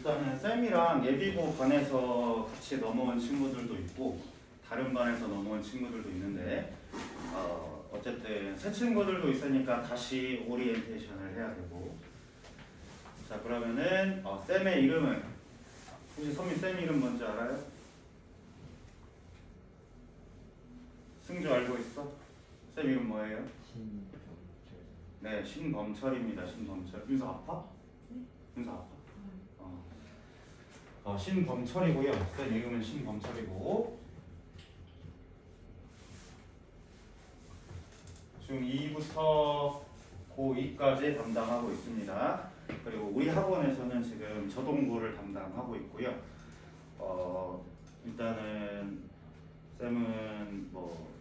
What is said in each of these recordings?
일단은 쌤이랑 예비고 반에서 같이 넘어온 친구들도 있고 다른 반에서 넘어온 친구들도 있는데 어쨌든 새 친구들도 있으니까 다시 오리엔테이션을 해야 되고. 자, 그러면은 쌤의 이름은 혹시 선미 쌤 이름 뭔지 알아요? 승주 알고 있어? 쌤 이름 뭐예요? 신범철. 네, 신범철입니다. 신범철. 윤서 아파? 네. 윤서 아파? 신범철이고요. 쌤 이름은 신범철이고 중2부터 고2까지 담당하고 있습니다. 그리고 우리 학원에서는 지금 저동부를 담당하고 있고요. 일단은 쌤은 뭐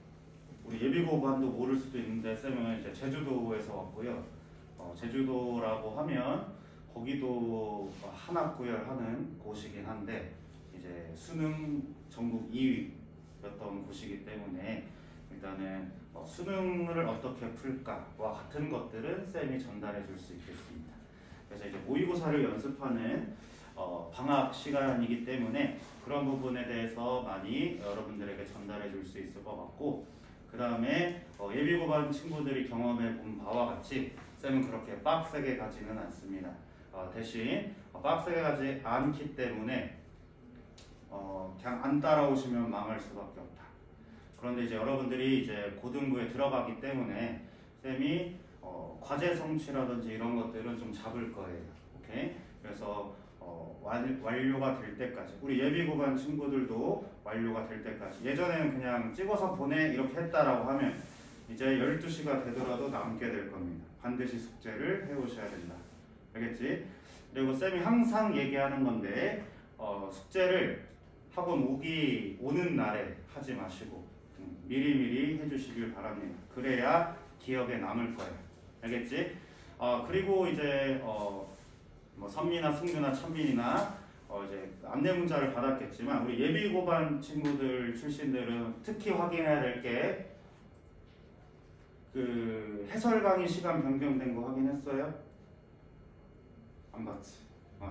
우리 예비고반도 모를 수도 있는데 쌤은 이제 제주도에서 왔고요. 제주도라고 하면 거기도 한학구열하는 곳이긴 한데 이제 수능 전국 2위였던 곳이기 때문에 일단은 수능을 어떻게 풀까와 같은 것들은 쌤이 전달해 줄 수 있겠습니다. 그래서 이제 모의고사를 연습하는 방학 시간이기 때문에 그런 부분에 대해서 많이 여러분들에게 전달해 줄 수 있을 것 같고, 그 다음에 예비고반 친구들이 경험해 본 바와 같이 쌤은 그렇게 빡세게 가지는 않습니다. 대신 빡세게 가지 않기 때문에 그냥 안 따라오시면 망할 수밖에 없다. 그런데 이제 여러분들이 이제 고등부에 들어가기 때문에 쌤이 과제 성취라든지 이런 것들은 좀 잡을 거예요. 오케이? 그래서 완료가 될 때까지, 우리 예비고반 친구들도 완료가 될 때까지, 예전에는 그냥 찍어서 보내 이렇게 했다라고 하면 이제 12시가 되더라도 남게 될 겁니다. 반드시 숙제를 해오셔야 된다. 알겠지? 그리고 쌤이 항상 얘기하는 건데 숙제를 학원 오는 날에 하지 마시고 미리미리 해주시길 바랍니다. 그래야 기억에 남을 거예요. 알겠지? 그리고 이제 뭐 선미나 승규나 천민이나 이제 안내 문자를 받았겠지만 우리 예비고반 친구들 출신들은 특히 확인해야 될 게 그 해설 강의 시간 변경된 거 확인했어요? 안 봤지?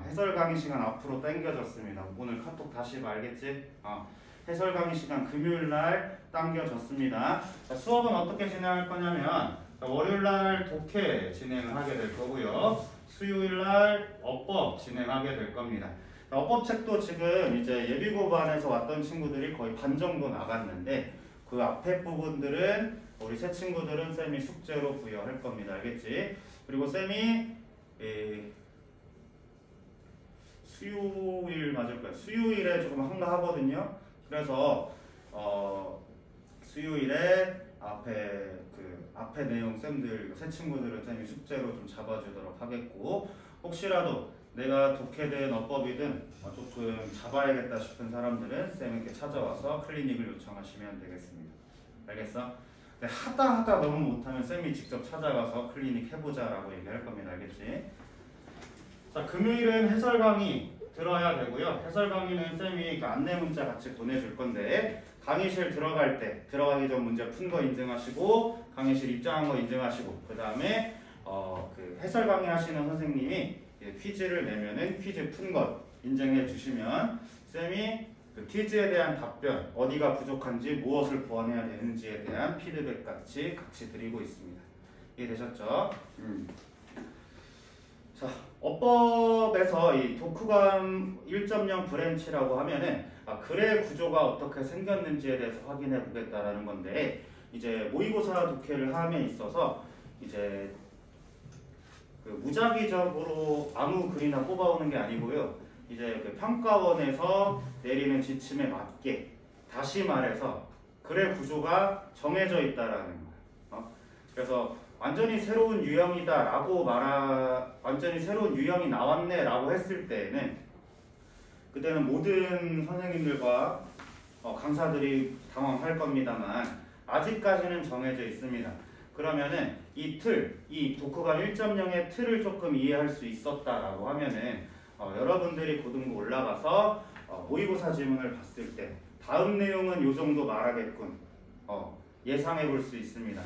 해설 강의 시간 앞으로 당겨졌습니다. 오늘 카톡 다시 말겠지? 해설 강의 시간 금요일 날 당겨졌습니다. 자, 수업은 어떻게 진행할 거냐면 월요일 날 독해 진행을 하게 될 거고요. 수요일 날 어법 진행하게 될 겁니다. 어법 책도 지금 이제 예비고반에서 왔던 친구들이 거의 반 정도 나갔는데 그 앞에 부분들은 우리 새 친구들은 쌤이 숙제로 부여할 겁니다. 알겠지? 그리고 쌤이 수요일 맞을 거예요. 수요일에 조금 한가하거든요. 그래서 수요일에 앞에 내용 쌤들 새 친구들은 쌤이 숙제로 좀 잡아주도록 하겠고, 혹시라도 내가 독해든 어법이든 조금 잡아야겠다 싶은 사람들은 쌤에게 찾아와서 클리닉을 요청하시면 되겠습니다. 알겠어? 근데 하다 너무 못하면 쌤이 직접 찾아가서 클리닉 해보자 라고 얘기할 겁니다. 알겠지? 자, 금요일은 해설 강의 들어야 되고요. 해설 강의는 쌤이 그 안내 문자 같이 보내줄 건데 강의실 들어가기 전 문제 푼 거 인증하시고 강의실 입장한 거 인증하시고, 그 다음에 그 해설 강의 하시는 선생님이 퀴즈를 내면은 퀴즈 푼 것 인증해 주시면 쌤이 그 퀴즈에 대한 답변, 어디가 부족한지 무엇을 보완해야 되는지에 대한 피드백 같이 드리고 있습니다. 이해되셨죠? 자, 어법에서 이 독후감 1.0 브랜치라고 하면은 글의 구조가 어떻게 생겼는지에 대해서 확인해 보겠다라는 건데, 이제 모의고사 독해를 함에 있어서 이제 그 무작위적으로 아무 글이나 뽑아오는 게 아니고요. 이제 그 평가원에서 내리는 지침에 맞게, 다시 말해서 글의 구조가 정해져 있다라는 거예요. 그래서 완전히 새로운 유형이다라고 완전히 새로운 유형이 나왔네라고 했을 때에는 그때는 모든 선생님들과 강사들이 당황할 겁니다만 아직까지는 정해져 있습니다. 그러면은 이 독후감 1.0의 틀을 조금 이해할 수 있었다라고 하면은 여러분들이 고등부 올라가서 모의고사 지문을 봤을 때 다음 내용은 요 정도 말하겠군 예상해 볼 수 있습니다.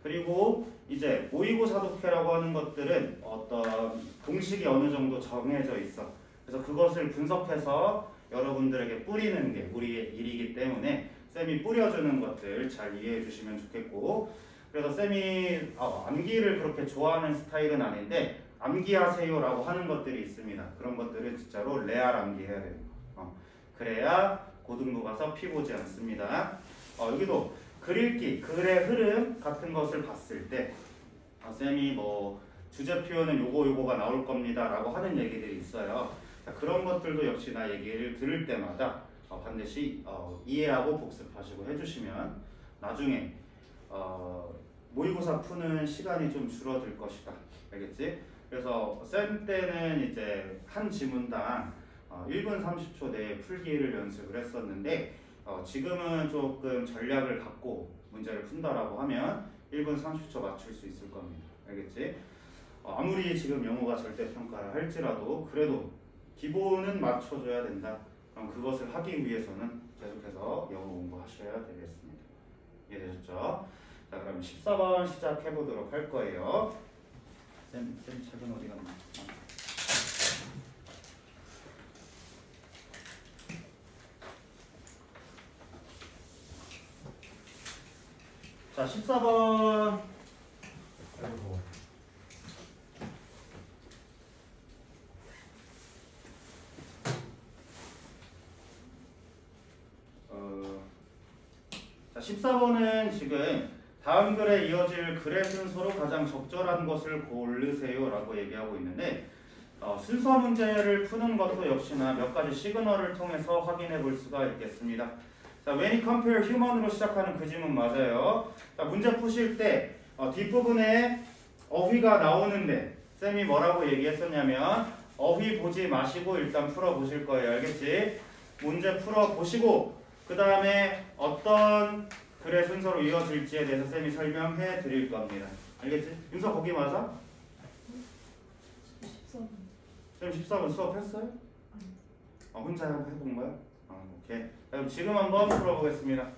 그리고 이제 모의고사 독해라고 하는 것들은 어떤 공식이 어느 정도 정해져 있어. 그래서 그것을 분석해서 여러분들에게 뿌리는 게 우리의 일이기 때문에 쌤이 뿌려주는 것들 잘 이해해 주시면 좋겠고, 그래서 쌤이 암기를 그렇게 좋아하는 스타일은 아닌데 암기하세요라고 하는 것들이 있습니다. 그런 것들은 진짜로 레알 암기해야 돼요. 그래야 고등부 가서 피 보지 않습니다. 여기도 글 읽기, 글의 흐름 같은 것을 봤을 때 쌤이 뭐 주제 표현은 요거가 나올 겁니다 라고 하는 얘기들이 있어요. 자, 그런 것들도 역시나 얘기를 들을 때마다 반드시 이해하고 복습하시고 해주시면 나중에 모의고사 푸는 시간이 좀 줄어들 것이다. 알겠지? 그래서 쌤 때는 이제 한 지문당 1분 30초 내에 풀기를 연습을 했었는데 지금은 조금 전략을 갖고 문제를 푼다라고 하면 1분 30초 맞출 수 있을 겁니다. 알겠지? 아무리 지금 영어가 절대평가를 할지라도 그래도 기본은 맞춰줘야 된다. 그럼 그것을 하기 위해서는 계속해서 영어 공부하셔야 되겠습니다. 이해되셨죠? 자, 그럼 14번 시작해 보도록 할 거예요. 쌤 책은 어디 갔나? 자, 14번. 아이고. 자, 14번은 지금 다음 글에 이어질 글의 순서로 가장 적절한 것을 고르세요 라고 얘기하고 있는데 순서 문제를 푸는 것도 역시나 몇 가지 시그널을 통해서 확인해 볼 수가 있겠습니다. 자, when you compare human으로 시작하는 그 지문 맞아요. 자, 문제 푸실 때 뒷부분에 어휘가 나오는데 쌤이 뭐라고 얘기했었냐면 어휘 보지 마시고 일단 풀어보실 거예요. 알겠지? 문제 풀어보시고 그 다음에 어떤 글의 순서로 이어질지에 대해서 쌤이 설명해 드릴 겁니다. 알겠지? 윤서 거기 맞아? 14번. 쌤 14번 수업했어요? 혼자 해본 거야? 오케이. 그럼 지금 한번 풀어보겠습니다.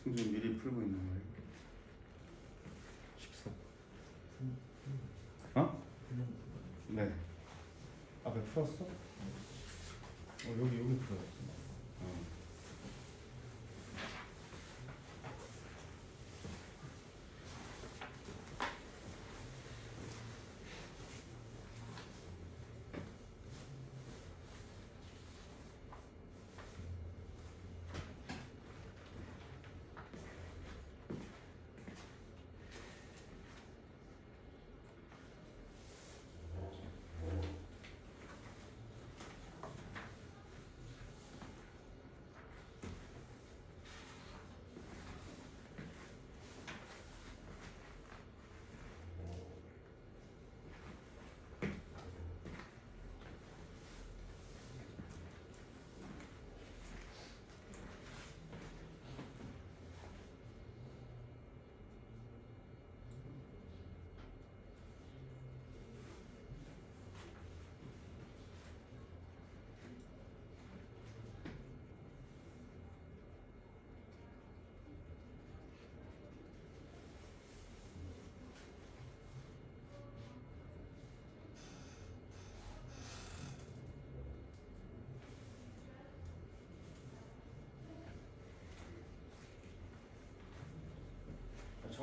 승준 미리 풀고 있는 거예요? 14. 네. 앞에 풀었어? 여기 풀어야지.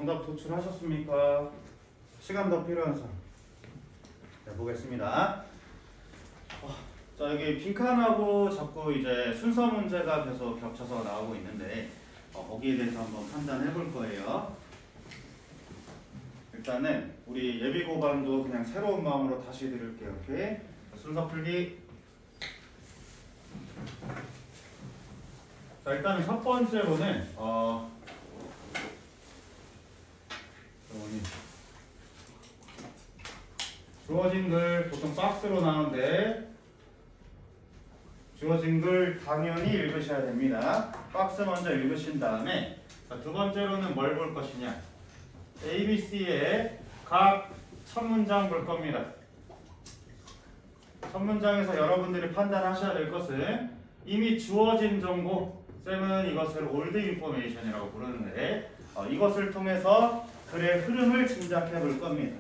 정답 도출하셨습니까? 시간 더 필요한 사람. 네, 보겠습니다. 자, 여기 빈칸하고 자꾸 이제 순서 문제가 계속 겹쳐서 나오고 있는데 거기에 대해서 한번 판단해 볼 거예요. 일단은 우리 예비 고반도 그냥 새로운 마음으로 다시 드릴게요. 오케이? 순서 풀기. 자, 일단은 첫 번째로는 주어진 글 보통 박스로 나오는데 주어진 글 당연히 읽으셔야 됩니다. 박스 먼저 읽으신 다음에 자, 두 번째로는 뭘 볼 것이냐, A, B, C의 각 첫 문장 볼 겁니다. 첫 문장에서 여러분들이 판단하셔야 될 것은 이미 주어진 정보, 쌤은 이것을 old information이라고 부르는데 이것을 통해서 글의 흐름을 짐작해 볼 겁니다.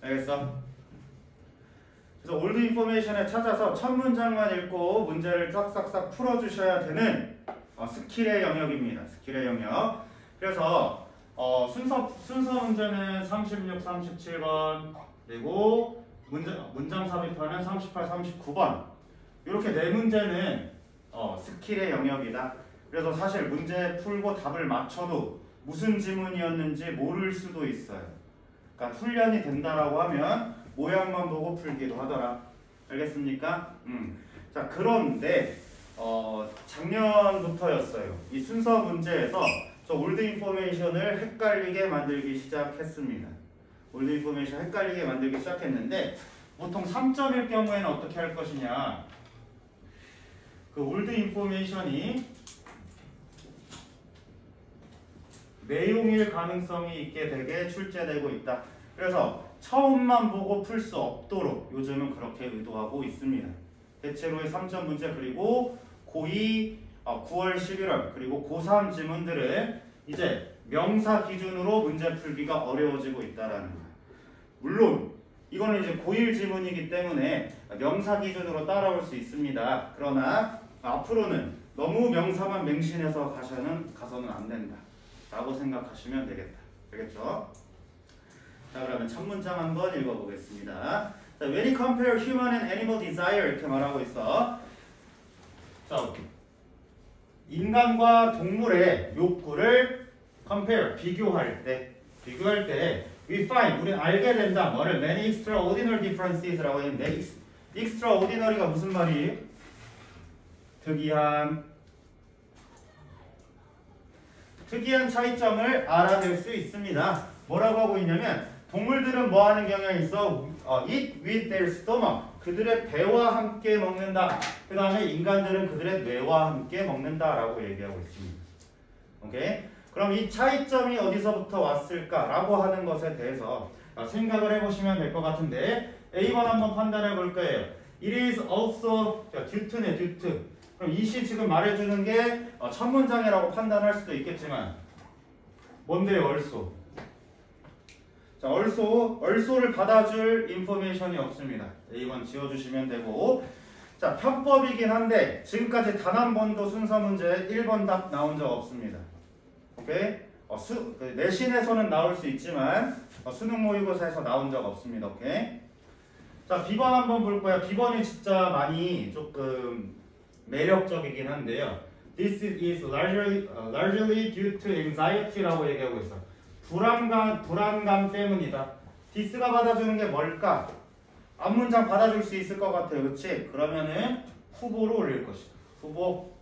알겠어? 그래서 old information에 찾아서 첫 문장만 읽고 문제를 싹싹싹 풀어주셔야 되는 스킬의 영역입니다. 스킬의 영역. 그래서 순서 문제는 36, 37번 그리고 문장 삽입하는 38, 39번 이렇게 네 문제는 스킬의 영역이다. 그래서 사실 문제 풀고 답을 맞춰도 무슨 지문이었는지 모를 수도 있어요. 그러니까 훈련이 된다라고 하면 모양만 보고 풀기도 하더라. 알겠습니까? 자, 그런데 작년부터였어요. 이 순서 문제에서 저 올드 인포메이션을 헷갈리게 만들기 시작했습니다. 올드 인포메이션 헷갈리게 만들기 시작했는데 보통 3점일 경우에는 어떻게 할 것이냐, 그 올드 인포메이션이 내용일 가능성이 있게 되게 출제되고 있다. 그래서 처음만 보고 풀 수 없도록 요즘은 그렇게 의도하고 있습니다. 대체로의 3점 문제 그리고 고2, 9월, 11월 그리고 고3 지문들은 이제 명사 기준으로 문제 풀기가 어려워지고 있다라는 거예요. 물론 이거는 이제 고1 지문이기 때문에 명사 기준으로 따라올 수 있습니다. 그러나 앞으로는 너무 명사만 맹신해서 가서는 안 된다 라고 생각하시면 되겠다. 알겠죠? 자, 그러면 첫 문장 한번 읽어보겠습니다. 자, when you compare human and animal desire 이렇게 말하고 있어. 자, 인간과 동물의 욕구를 compare, 비교할 때 we find, 우리는 알게 된다. 뭐를? many extraordinary differences라고 했는데 extraordinary가 무슨 말이에요? 특이한 차이점을 알아낼 수 있습니다. 뭐라고 하고 있냐면 동물들은 뭐 하는 경향이 있어? eat with their stomach. 그들의 배와 함께 먹는다. 그 다음에 인간들은 그들의 뇌와 함께 먹는다라고 얘기하고 있습니다. 오케이? 그럼 이 차이점이 어디서부터 왔을까라고 하는 것에 대해서 생각을 해보시면 될 것 같은데 A번 한번 판단해 볼 거예요. It is also due to네, due to. 그럼 이시 지금 말해주는 게 첫 문장이라고 판단할 수도 있겠지만 뭔데요? 얼소. 자, 얼소를 받아줄 인포메이션이 없습니다. A번 지워주시면 되고, 자, 편법이긴 한데 지금까지 단 한 번도 순서 문제 1번 답 나온 적 없습니다. 오케이? 내신에서는 나올 수 있지만 수능 모의고사에서 나온 적 없습니다. 오케이? 자, B번 한번 볼 거야. B번이 진짜 많이 조금 매력적이긴 한데요. This is largely due to anxiety라고 얘기하고 있어. 불안감 때문이다. this가 받아주는 게 뭘까? 앞문장 받아줄 수 있을 것 같아요. 그치? 그러면은 후보로 올릴 것이다. 후보.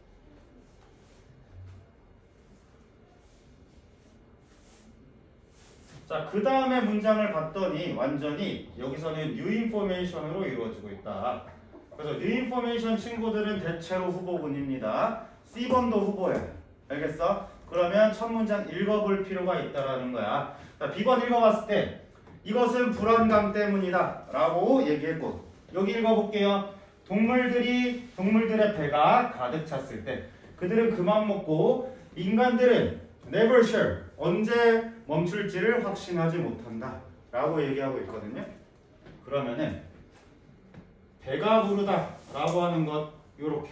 자, 그 다음에 문장을 봤더니 완전히 여기서는 new information으로 이루어지고 있다. 그래서 new information 친구들은 대체로 후보군입니다. C번도 후보예요. 알겠어? 그러면 첫 문장 읽어볼 필요가 있다라는 거야. 자, B번 읽어봤을 때 이것은 불안감 때문이다 라고 얘기했고, 여기 읽어볼게요. 동물들의 배가 가득 찼을 때 그들은 그만 먹고 인간들은 never sure, 언제 멈출지를 확신하지 못한다 라고 얘기하고 있거든요. 그러면은 배가 부르다 라고 하는 것 요렇게,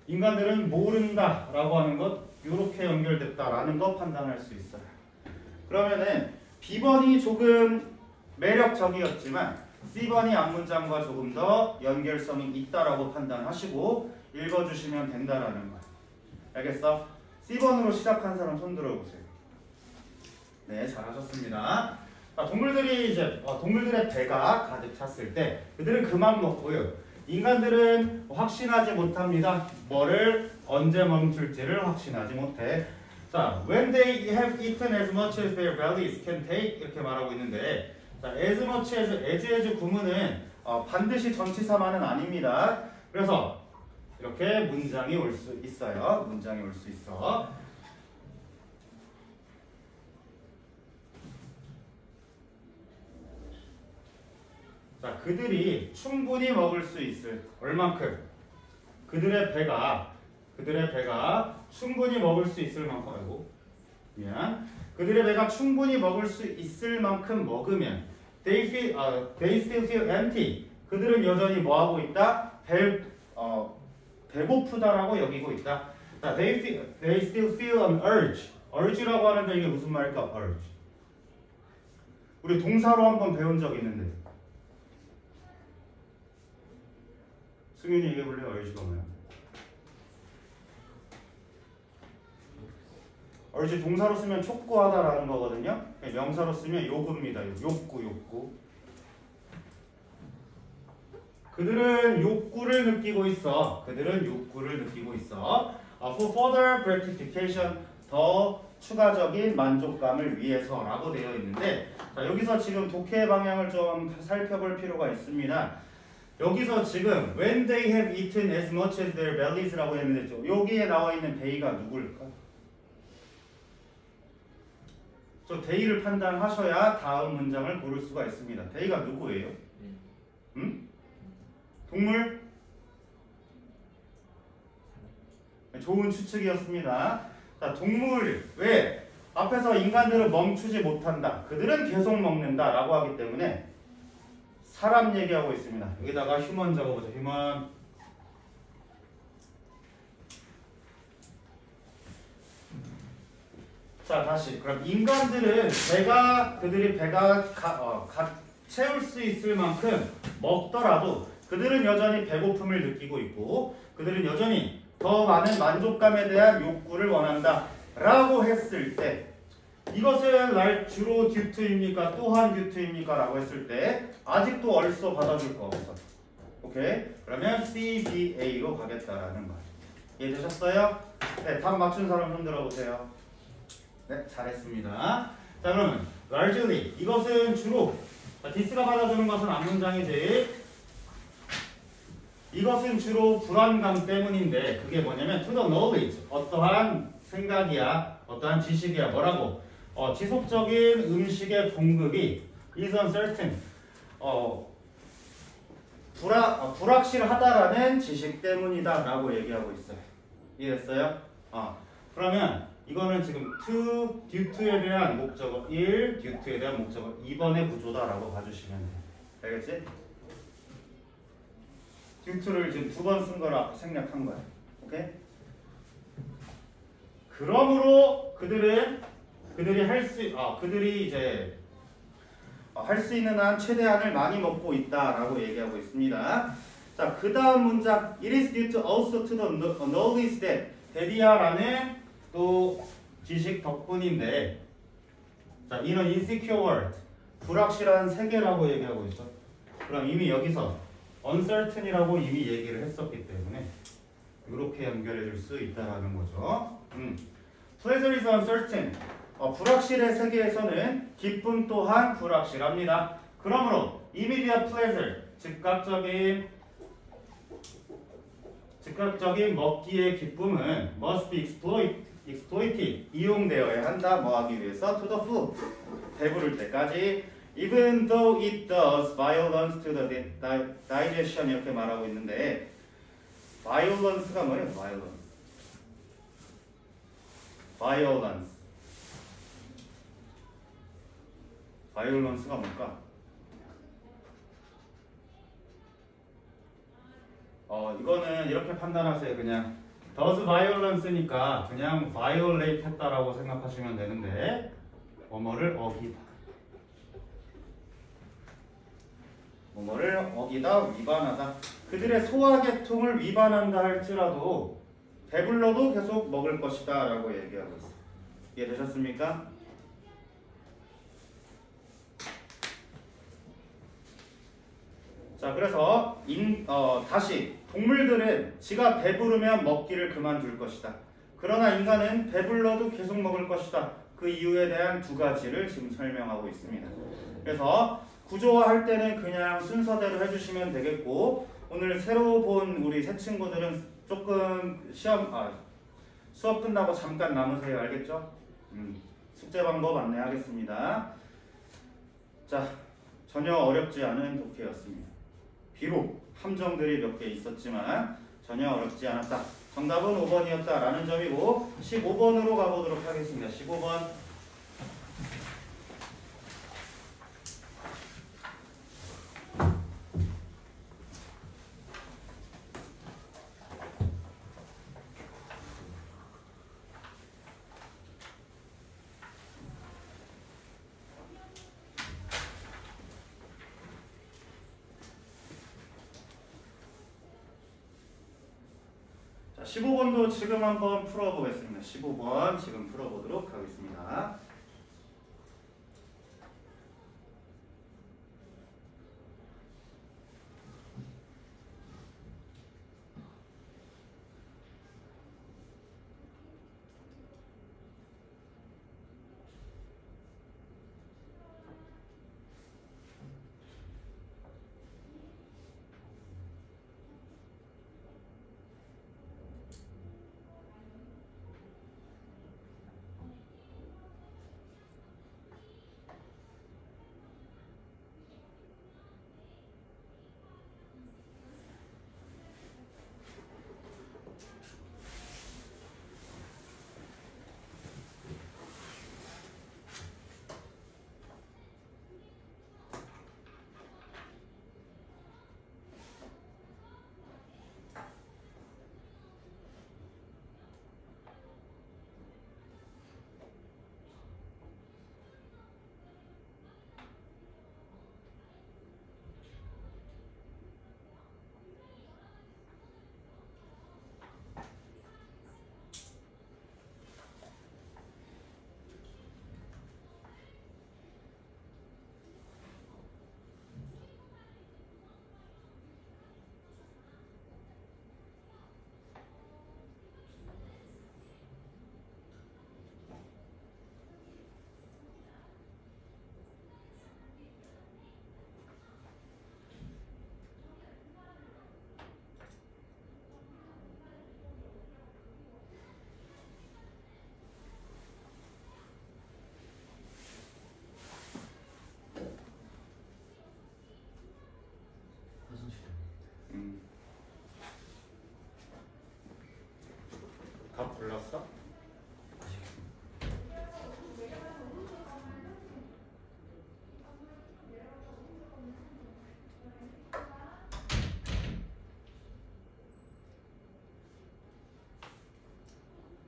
인간들은 모른다 라고 하는 것 요렇게 연결됐다라는 거 판단할 수 있어요. 그러면은 B번이 조금 매력적이었지만 C번이 앞문장과 조금 더 연결성이 있다라고 판단하시고 읽어주시면 된다라는 거야. 알겠어? C번으로 시작한 사람 손 들어보세요. 네, 잘하셨습니다. 동물들이 이제 동물들의 배가 가득 찼을 때 그들은 그만 먹고요. 인간들은 확신하지 못합니다. 뭐를 언제 멈출지를 확신하지 못해. 자, when they have eaten as much as their bellies can take 이렇게 말하고 있는데, 자, as much as 구문은 반드시 전치사만은 아닙니다. 그래서 이렇게 문장이 올 수 있어요. 문장이 올 수 있어. 자, 그들이 충분히 먹을 수 있을 얼만큼 그들의 배가 충분히 먹을 수 있을 만큼 그들의 배가 충분히 먹을 수 있을 만큼 먹으면 they still feel empty. 그들은 여전히 뭐하고 있다? 배고프다라고 여기고 있다. 자, they still feel an urge. urge라고 하는데 이게 무슨 말일까? urge. 우리 동사로 한번 배운 적 있는데. 승윤이 얘기해볼래요? urge가 뭐야? urge 동사로 쓰면 촉구하다라는 거거든요. 명사로 쓰면 요구입니다. 욕구. 그들은 욕구를 느끼고 있어. For further gratification, 더 추가적인 만족감을 위해서라고 되어 있는데, 자, 여기서 지금 독해 방향을 좀 살펴볼 필요가 있습니다. 여기서 지금 when they have eaten as much as their bellies라고 했는데 여기에 나와 있는 they가 누굴까? 저 they를 판단하셔야 다음 문장을 고를 수가 있습니다. they가 누구예요? 응? 동물? 좋은 추측이었습니다. 자, 동물 왜? 앞에서 인간들은 멈추지 못한다. 그들은 계속 먹는다 라고 하기 때문에 사람 얘기하고 있습니다. 여기다가 휴먼 적어보죠. 휴먼. 자, 다시. 그럼 인간들은 그들이 배가 채울 수 있을 만큼 먹더라도 그들은 여전히 배고픔을 느끼고 있고 그들은 여전히 더 많은 만족감에 대한 욕구를 원한다 라고 했을 때 이것은 주로 due to입니까? 또한 due to입니까? 라고 했을 때 아직도 얼쏘 받아줄 거 없어. 오케이? 그러면 CBA로 가겠다라는 거예요. 이해되셨어요? 네, 답 맞춘 사람 손 들어보세요. 네, 잘했습니다. 자, 그러면 largely 이것은 주로 디스가 받아주는 것은 앞문장이지 이것은 주로 불안감 때문인데 그게 뭐냐면 to the knowledge 어떠한 생각이야 어떠한 지식이야 뭐라고 지속적인 음식의 공급이 is uncertain 불확실하다라는 지식 때문이다 라고 얘기하고 있어요. 이해됐어요? 그러면 이거는 지금 due to에 대한 목적어 1, due to에 대한 목적어 2번의 구조다 라고 봐주시면 돼요. 알겠지? due to를 지금 2번 쓴 거라 생략한 거야. 오케이? 그러므로 그들이 할 수 있는 한 최대한을 많이 먹고 있다라고 얘기하고 있습니다. 자, 그 다음 문장 It is due to also to the knowledge that 데디아라는 또 지식 덕분인데 자, in an insecure world 불확실한 세계라고 얘기하고 있어. 그럼 이미 여기서 uncertain이라고 이미 얘기를 했었기 때문에 이렇게 연결해 줄 수 있다라는 거죠. Pleasure is uncertain. 불확실의 세계에서는 기쁨 또한 불확실합니다. 그러므로 immediate pleasure, 즉각적인 먹기의 기쁨은 must be exploited, 이용되어야 한다. 뭐 하기 위해서? To the full, 배부를 때까지. Even though it does violence to the digestion 이렇게 말하고 있는데 violence가 뭐예요? violence가 뭘까? 이거는 이렇게 판단하세요. 그냥 does violence니까 그냥 violate 했다라고 생각하시면 되는데 뭐뭐를 어기다. 뭐뭐를 어기다, 위반하다. 그들의 소화계통을 위반한다 할지라도 배불러도 계속 먹을 것이다 라고 얘기하고 있어요. 이해되셨습니까? 자, 그래서 다시 동물들은 지가 배부르면 먹기를 그만둘 것이다. 그러나 인간은 배불러도 계속 먹을 것이다. 그 이유에 대한 두 가지를 지금 설명하고 있습니다. 그래서 구조화할 때는 그냥 순서대로 해주시면 되겠고, 오늘 새로 본 우리 새 친구들은 조금 수업 끝나고 잠깐 남으세요. 알겠죠? 숙제 방법 안내하겠습니다. 자, 전혀 어렵지 않은 독해였습니다. 비록 함정들이 몇 개 있었지만 전혀 어렵지 않았다. 정답은 5번이었다라는 점이고, 15번으로 가보도록 하겠습니다. 15번. 자, 15번도 지금 한번 풀어보겠습니다. 15번 지금 풀어보도록 하겠습니다. 답 골랐어?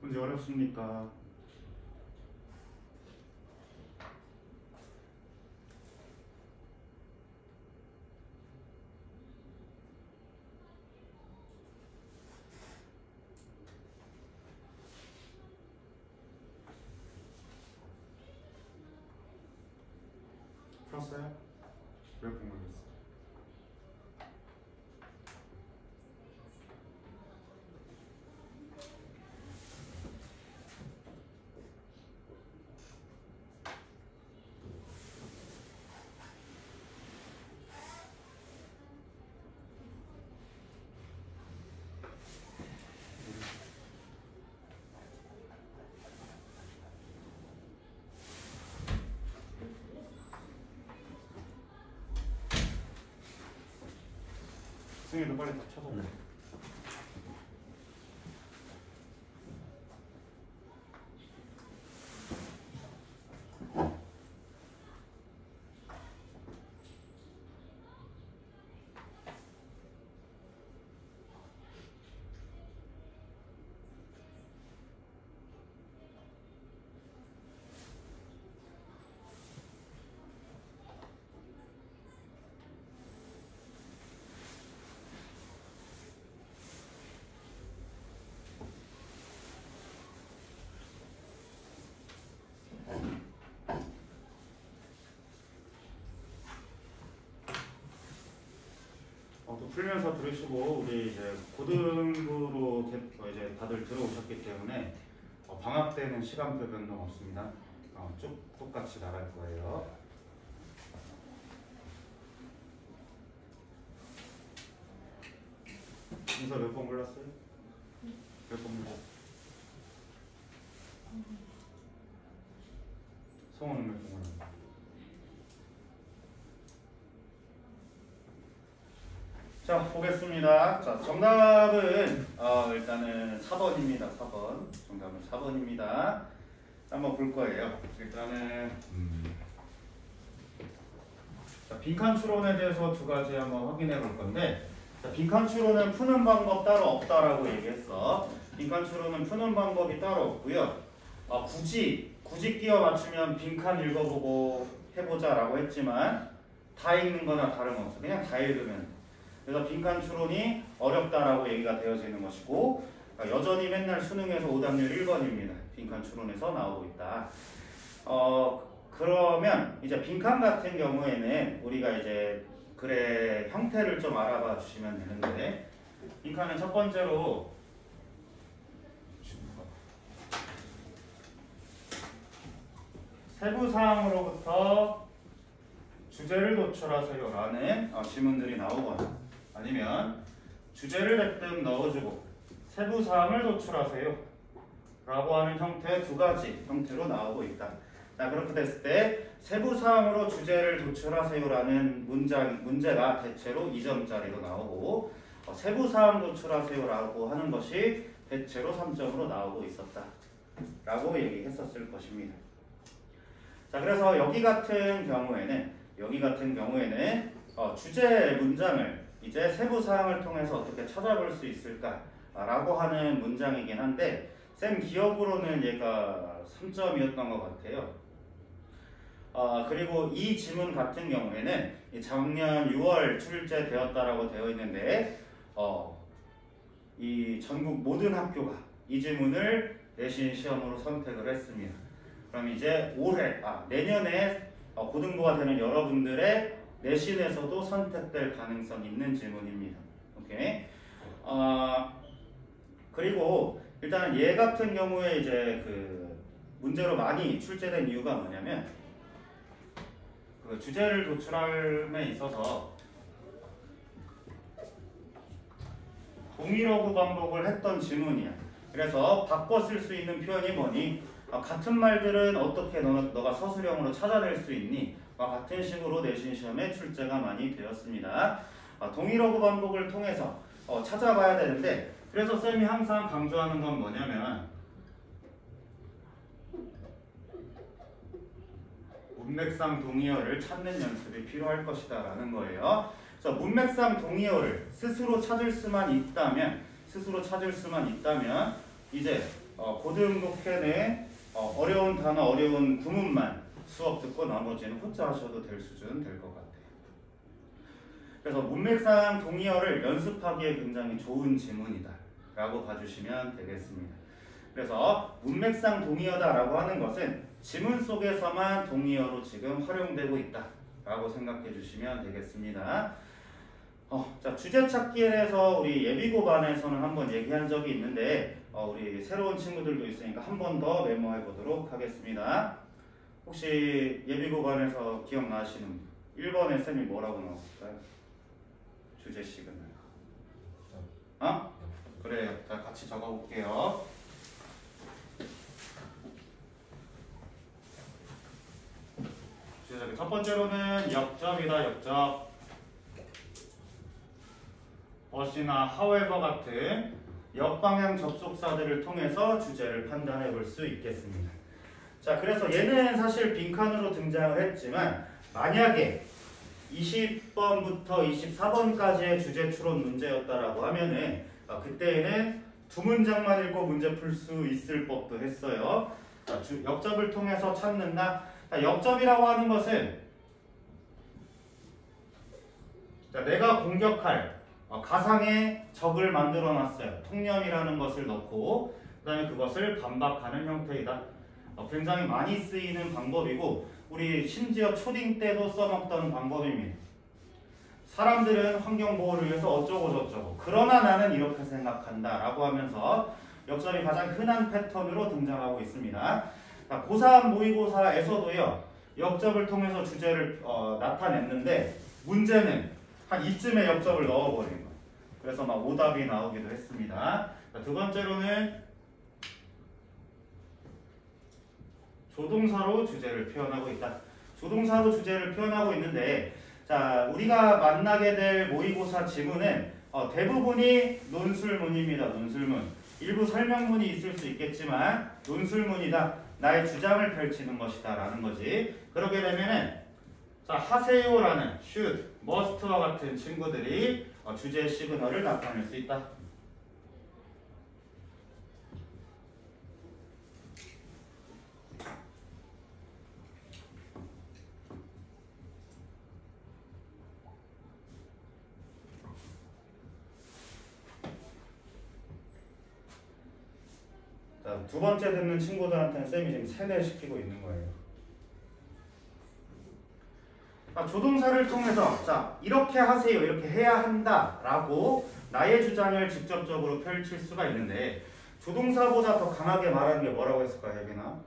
문제 어렵습니까? 풀었어요? 몇 분 걸렸어? 승희도 빨리 다 쳐서. 네. 또 풀면서 들으시고 우리 이제 고등부로 이제 다들 들어오셨기 때문에 방학 때는 시간표 변동 없습니다. 쭉 똑같이 나갈 거예요. 인서 몇 번 골랐어요? 몇 번 골랐어요? 성우는 몇 번 골랐어요? 자, 보겠습니다. 자, 정답은 일단은 4번입니다. 4번. 정답은 4번입니다. 한번 볼 거예요. 일단은 자, 빈칸 추론에 대해서 두 가지 한번 확인해 볼 건데, 자, 빈칸 추론은 푸는 방법 따로 없다라고 얘기했어. 빈칸 추론은 푸는 방법이 따로 없고요. 굳이 끼워 맞추면 빈칸 읽어보고 해보자라고 했지만 다 읽는 거나 다름없어. 그냥 다 읽으면 돼. 그래서 빈칸 추론이 어렵다라고 얘기가 되어지는 것이고, 여전히 맨날 수능에서 오답률 1번입니다. 빈칸 추론에서 나오고 있다. 그러면 이제 빈칸 같은 경우에는 우리가 이제 글의 형태를 좀 알아봐 주시면 되는데, 빈칸은 첫 번째로 세부사항으로부터 주제를 도출하세요라는 질문들이 나오거나, 아니면 주제를 대뜸 넣어주고 세부사항을 도출하세요 라고 하는 형태의 두 가지 형태로 나오고 있다. 자, 그렇게 됐을 때 세부사항으로 주제를 도출하세요라는 문제가 대체로 2점짜리로 나오고, 세부사항 도출하세요라고 하는 것이 대체로 3점으로 나오고 있었다 라고 얘기했었을 것입니다. 자, 그래서 여기 같은 경우에는 주제 문장을 이제 세부사항을 통해서 어떻게 찾아볼 수 있을까라고 하는 문장이긴 한데, 쌤 기억으로는 얘가 3점이었던 것 같아요. 그리고 이 지문 같은 경우에는 작년 6월 출제되었다라고 되어 있는데, 이 전국 모든 학교가 이 지문을 내신 시험으로 선택을 했습니다. 그럼 이제 내년에 고등부가 되는 여러분들의 내신에서도 선택될 가능성이 있는 지문입니다. 오케이. 그리고 일단 얘 같은 경우에 이제 그 문제로 많이 출제된 이유가 뭐냐면, 그 주제를 도출함에 있어서 동일어구 반복을 했던 지문이야. 그래서 바꿔 쓸 수 있는 표현이 뭐니? 같은 말들은 어떻게 너가 서술형으로 찾아낼 수 있니? 같은 식으로 내신 시험에 출제가 많이 되었습니다. 동일어구 반복을 통해서 찾아봐야 되는데, 그래서 쌤이 항상 강조하는 건 뭐냐면 문맥상 동의어를 찾는 연습이 필요할 것이다 라는 거예요. 그래서 문맥상 동의어를 스스로 찾을 수만 있다면 이제 고등부 캔의 어려운 단어, 어려운 구문만 수업 듣고 나머지는 혼자 하셔도 될 수준 될 것 같아요. 그래서 문맥상 동의어를 연습하기에 굉장히 좋은 지문이다 라고 봐주시면 되겠습니다. 그래서 문맥상 동의어다 라고 하는 것은 지문 속에서만 동의어로 지금 활용되고 있다 라고 생각해 주시면 되겠습니다. 자, 주제 찾기에 대해서 우리 예비고반에서는 한번 얘기한 적이 있는데, 우리 새로운 친구들도 있으니까 한 번 더 메모해 보도록 하겠습니다. 혹시 예비고반에서 기억나시는 분? 1번에 쌤이 뭐라고 나왔을까요? 주제 시그널. 그래요. 자, 같이 적어볼게요. 첫 번째로는 역접이다. 역접. but이나 however 같은 역방향 접속사들을 통해서 주제를 판단해 볼 수 있겠습니다. 자, 그래서 얘는 사실 빈칸으로 등장을 했지만, 만약에 20번부터 24번까지의 주제 추론 문제였다라고 하면은 그때에는 두 문장만 읽고 문제 풀 수 있을 법도 했어요. 자, 역접을 통해서 찾는다. 자, 역접이라고 하는 것은 내가 공격할 가상의 적을 만들어 놨어요. 통념이라는 것을 넣고 그 다음에 그것을 반박하는 형태이다. 굉장히 많이 쓰이는 방법이고, 우리 심지어 초딩 때도 써먹던 방법입니다. 사람들은 환경보호를 위해서 어쩌고 저쩌고 그러나 나는 이렇게 생각한다 라고 하면서 역설이 가장 흔한 패턴으로 등장하고 있습니다. 고3 모의고사에서도요. 역접을 통해서 주제를 나타냈는데 문제는 한 이쯤에 역접을 넣어버리는 거예요. 그래서 막 오답이 나오기도 했습니다. 두 번째로는 조동사로 주제를 표현하고 있다. 조동사로 주제를 표현하고 있는데 자 우리가 만나게 될 모의고사 지문은 대부분이 논술문입니다. 논술문. 일부 설명문이 있을 수 있겠지만 논술문이다. 나의 주장을 펼치는 것이다 라는 거지. 그렇게 되면은 자 하세요라는 should, must와 같은 친구들이 주제 시그널을 나타낼 수 있다. 자, 두 번째 듣는 친구들한테는 쌤이 지금 세뇌시키고 있는 거예요. 조동사를 통해서 자 이렇게 하세요, 이렇게 해야 한다 라고 나의 주장을 직접적으로 펼칠 수가 있는데 조동사보다 더 강하게 말하는 게 뭐라고 했을까요, 예빈아?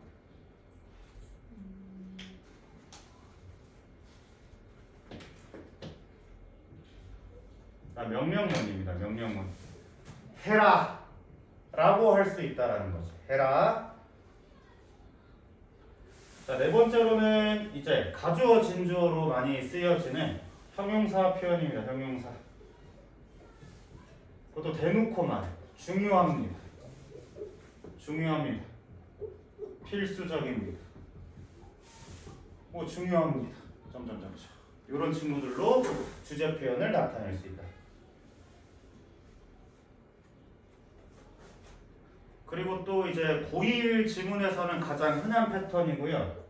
명령문입니다. 명령문. 해라 라고 할 수 있다라는 거죠. 해라. 자, 네 번째로는 이제 가주어 진주어로 많이 쓰여지는 형용사 표현입니다. 형용사. 그것도 대놓고 말해. 중요합니다. 중요합니다. 필수적입니다. 뭐 중요합니다. 점점점점. 이런 친구들로 주제 표현을 나타낼 수 있다. 그리고 또 이제 고1 지문에서는 가장 흔한 패턴이고요.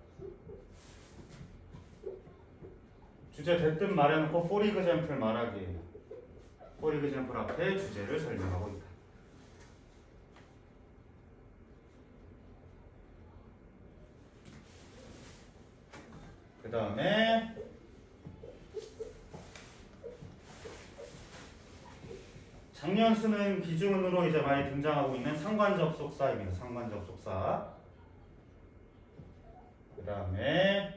주제 대뜸 말해놓고 for example 말하기예요. for example 앞에 주제를 설명하고 있다. 그 다음에 작년 수능 비중으로 이제 많이 등장하고 있는 상관접속사입니다. 상관접속사. 그 다음에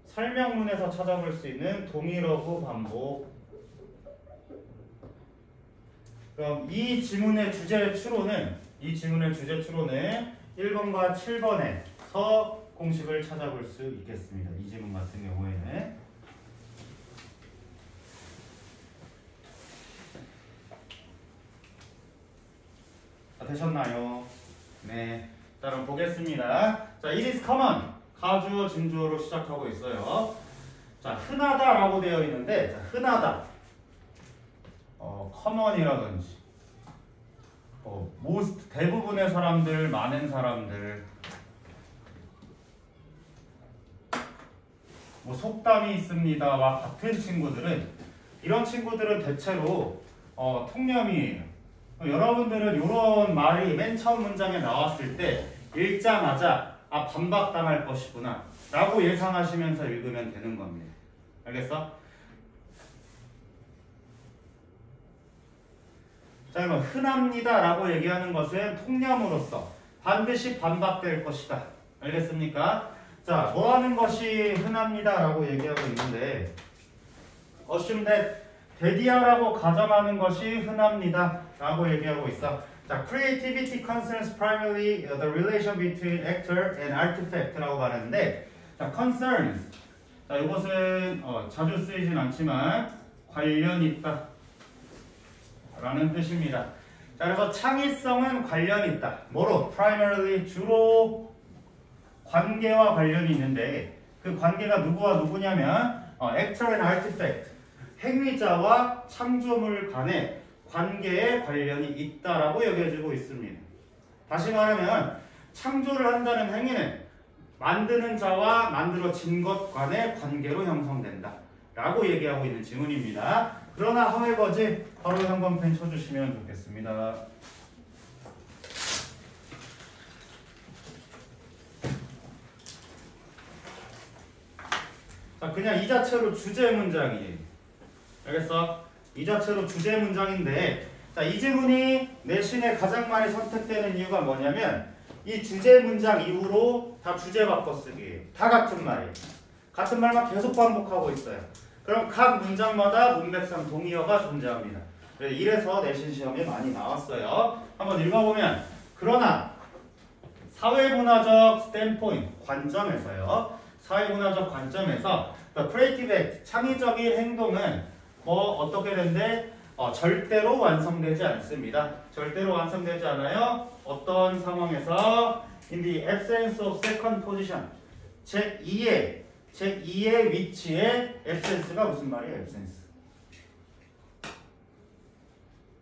설명문에서 찾아볼 수 있는 동일어구 반복. 그럼 이 지문의 주제 추론은 1번과 7번에서 공식을 찾아볼 수 있겠습니다. 이 지문 같은 경우에는. 되셨나요? 네. 자, 그럼 보겠습니다. 자, it is common. 가주어, 진주어로 시작하고 있어요. 자, 흔하다라고 되어 있는데, 자, 흔하다. common이라든지, most, 대부분의 사람들, 많은 사람들, 뭐 속담이 있습니다와 같은 친구들은, 이런 친구들은 대체로 통념이에요. 여러분들은 이런 말이 맨 처음 문장에 나왔을 때 읽자마자 반박당할 것이구나 라고 예상하시면서 읽으면 되는 겁니다. 알겠어? 자, 그럼 흔합니다 라고 얘기하는 것은 통념으로서 반드시 반박될 것이다. 알겠습니까? 자, 뭐 하는 것이 흔합니다 라고 얘기하고 있는데 assume that 대디아라고 가정하는 것이 흔합니다 라고 얘기하고 있어. 자, creativity concerns primarily the relation between actor and artifact 라고 말하는데 자, concerns. 자, 이것은 자주 쓰이진 않지만 관련이 있다 라는 뜻입니다. 자, 그래서 창의성은 관련이 있다. 뭐로? primarily 주로 관계와 관련이 있는데 그 관계가 누구와 누구냐면 actor and artifact 행위자와 창조물 간의 관계에 관련이 있다라고 여겨지고 있습니다. 다시 말하면 창조를 한다는 행위는 만드는 자와 만들어진 것 간의 관계로 형성된다 라고 얘기하고 있는 지문입니다. 그러나 however지 바로 형광펜 쳐주시면 좋겠습니다. 자, 그냥 이 자체로 주제 문장이에요. 알겠어? 이 자체로 주제 문장인데, 자, 이 지문이 내신에 가장 많이 선택되는 이유가 뭐냐면 이 주제 문장 이후로 다 주제 바꿔쓰기예요. 다 같은 말이에요. 같은 말만 계속 반복하고 있어요. 그럼 각 문장마다 문맥상 동의어가 존재합니다. 이래서 내신 시험에 많이 나왔어요. 한번 읽어보면, 그러나 사회문화적 스탠포인트 관점에서요. 사회문화적 관점에서 the creative act 창의적인 행동은 뭐 어떻게 된대? 절대로 완성되지 않습니다. 절대로 완성되지 않아요. 어떤 상황에서 in the absence of second position 제2의 위치에 absence가 무슨 말이에요?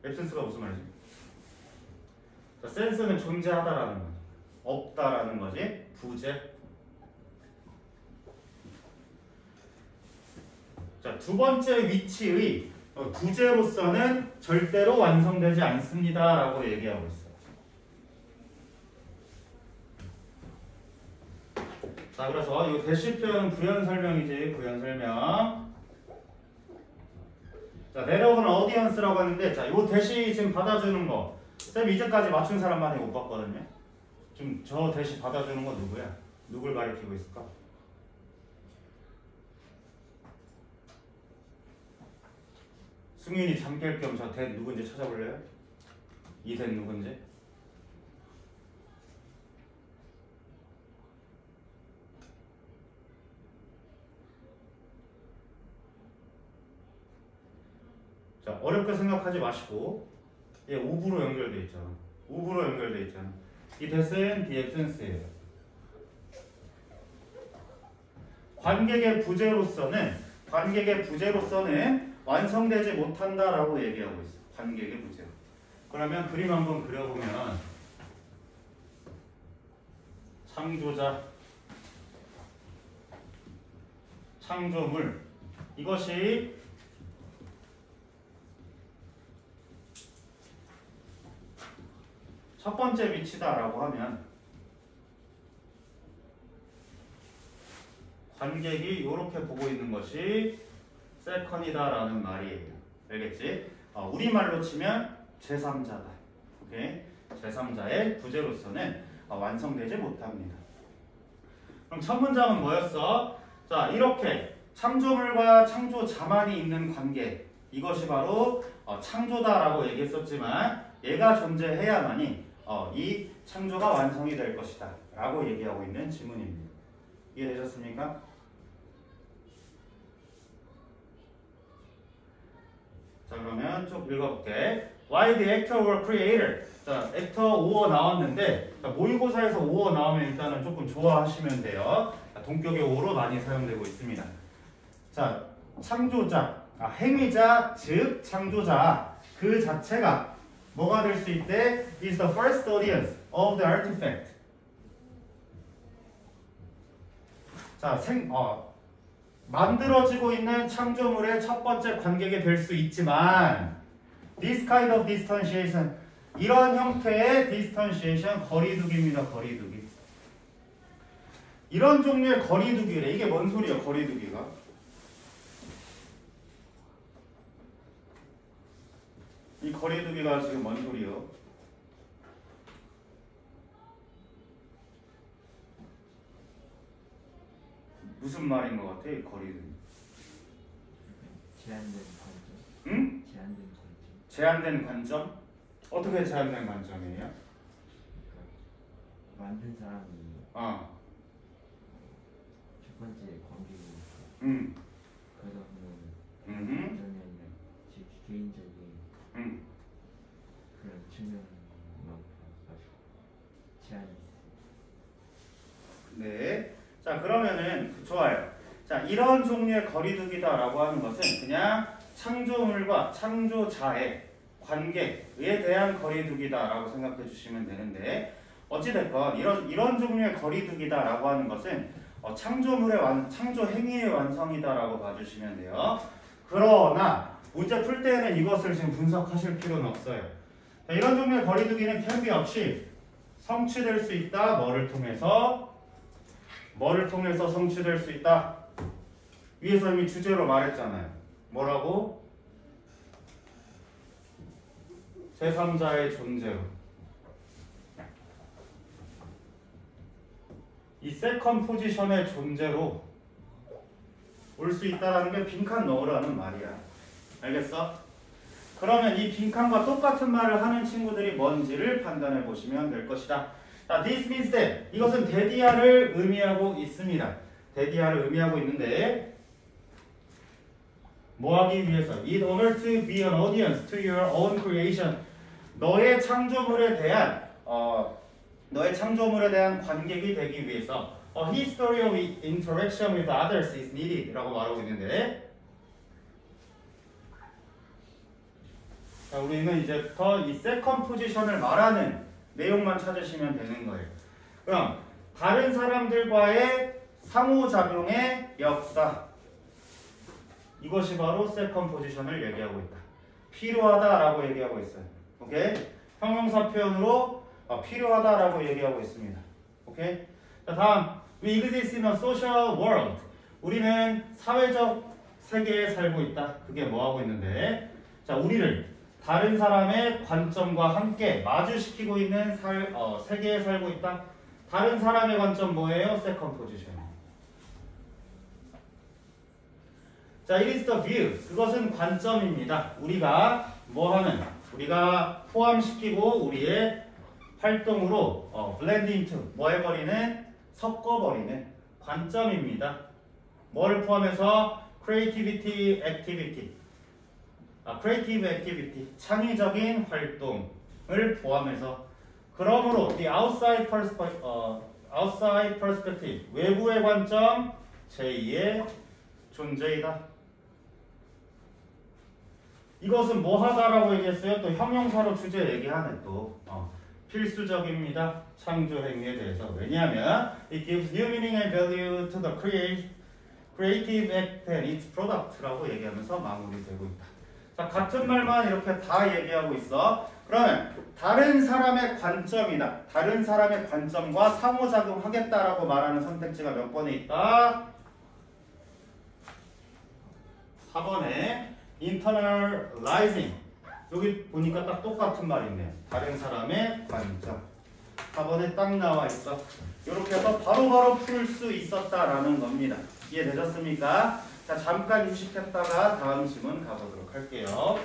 absence가 무슨 말이지? 자, sense는 존재하다라는 거지. 없다라는 거지. 부재. 자, 두 번째 위치의 부재로서는 절대로 완성되지 않습니다 라고 얘기하고 있어요. 자, 그래서 이 대시 표현은 부연 설명이지. 부연 설명. 자, 내려오는 어디언스라고 하는데, 자, 이 대시 지금 받아주는 거 쌤 이제까지 맞춘 사람 많이 못 봤거든요. 좀 저 대시 받아주는 거 누구야? 누굴 가리키고 있을까? 승윤이 잠 깰 겸 저 대 누군지 찾아볼래요? 이 대 누군지? 자, 어렵게 생각하지 마시고, 얘 오브로 연결돼 있잖아. 오브로 연결돼 있잖아. 이 대는 the absence예요. 관객의 부재로서는 완성되지 못한다라고 얘기하고 있어. 관객의 부재. 그러면 그림 한번 그려보면, 창조자, 창조물, 이것이 첫 번째 위치다라고 하면 관객이 이렇게 보고 있는 것이 세컨이다라는 말이에요. 알겠지? 우리말로 치면 제3자다. 오케이? 제3자의 부재로서는 완성되지 못합니다. 그럼 첫 문장은 뭐였어? 자, 이렇게 창조물과 창조자만이 있는 관계, 이것이 바로 창조다라고 얘기했었지만 얘가 존재해야만이 이 창조가 완성이 될 것이다 라고 얘기하고 있는 지문입니다. 이해되셨습니까? 자, 그러면 쭉 읽어볼게. Why the actor or creator? 자, actor 5어 나왔는데, 자, 모의고사에서 5어 나오면 일단은 조금 좋아하시면 돼요. 동격의 5로 많이 사용되고 있습니다. 자, 창조자, 행위자, 즉 창조자 그 자체가 뭐가 될 수 있대? is the first audience of the artifact. 자, 만들어지고 있는 창조물의 첫 번째 관객이 될 수 있지만 this kind of distanciation, 이런 형태의 distanciation, 거리두기입니다. 거리두기. 이런 종류의 거리두기래. 이게 뭔 소리야? 거리두기가. 이 거리두기가 지금 뭔 소리요? 무슨 말인 것 같아? 이 거리두기. 제한된 관점. 응? 제한된 관점. 제한된 관점? 어떻게 제한된 관점이에요? 그러니까 만든 사람이 첫 번째 관객이니까. 그러다 보면 완전히 제 개인적인 그런 측면만 가지고 제한이 있어요. 네. 자, 그러면은 좋아요. 자, 이런 종류의 거리두기다라고 하는 것은 그냥 창조물과 창조자의 관계에 대한 거리두기다라고 생각해 주시면 되는데, 어찌됐건 이런 종류의 거리두기다라고 하는 것은 창조 행위의 완성이다라고 봐주시면 돼요. 그러나 문제 풀 때에는 이것을 지금 분석하실 필요는 없어요. 자, 이런 종류의 거리두기는 can be achieved, 성취될 수 있다. 뭐를 통해서 성취될 수 있다. 위에서 이미 주제로 말했잖아요. 뭐라고? 제3자의 존재로. 이 세컨 포지션의 존재로 올 수 있다라는 게 빈칸 넣으라는 말이야. 알겠어? 그러면 이 빈칸과 똑같은 말을 하는 친구들이 뭔지를 판단해 보시면 될 것이다. 자, this means that 이것은 데디아를 의미하고 있습니다. 데디아를 의미하고 있는데 뭐 하기 위해서? In order to be an audience to your own creation. 너의 창조물에 대한 관객이 되기 위해서 A history of interaction with others is needed 라고 말하고 있는데 자, 우리는 이제부터 이 세컨 포지션을 말하는 내용만 찾으시면 되는 거예요. 그럼 다른 사람들과의 상호작용의 역사 이것이 바로 세컨 포지션을 얘기하고 있다. 필요하다라고 얘기하고 있어요. 오케이? 형용사 표현으로 필요하다라고 얘기하고 있습니다. 오케이? 자, 다음 We exist in a social world. 우리는 사회적 세계에 살고 있다. 그게 뭐 하고 있는데 자, 우리를 다른 사람의 관점과 함께 마주시키고 있는 세계에 살고 있다. 다른 사람의 관점 뭐예요? 세컨 포지션. 자, it is the view. 그것은 관점입니다. 우리가 뭐하는? 우리가 포함시키고 우리의 활동으로 blend into 뭐 해버리는? 섞어버리는 관점입니다. 뭐를 포함해서? creative activity. 창의적인 활동을 포함해서 그러므로 the outside perspective 외부의 관점 제2의 존재이다. 이것은 뭐 하다라고 얘기했어요? 또 형용사로 주제 얘기하네 또. 필수적입니다. 창조 행위에 대해서. 왜냐하면 it gives new meaning and value to the creative act and its product라고 얘기하면서 마무리되고 있다. 자, 같은 말만 이렇게 다 얘기하고 있어. 그러면 다른 사람의 관점이다. 다른 사람의 관점과 상호작용하겠다라고 말하는 선택지가 몇 번에 있다? 4번에 internalizing. 여기 보니까 딱 똑같은 말이 있네요. 다른 사람의 관점. 4번에 딱 나와 있어. 이렇게 해서 바로바로 풀 수 있었다라는 겁니다. 이해되셨습니까? 자, 잠깐 휴식했다가 다음 질문 가보도록 할게요.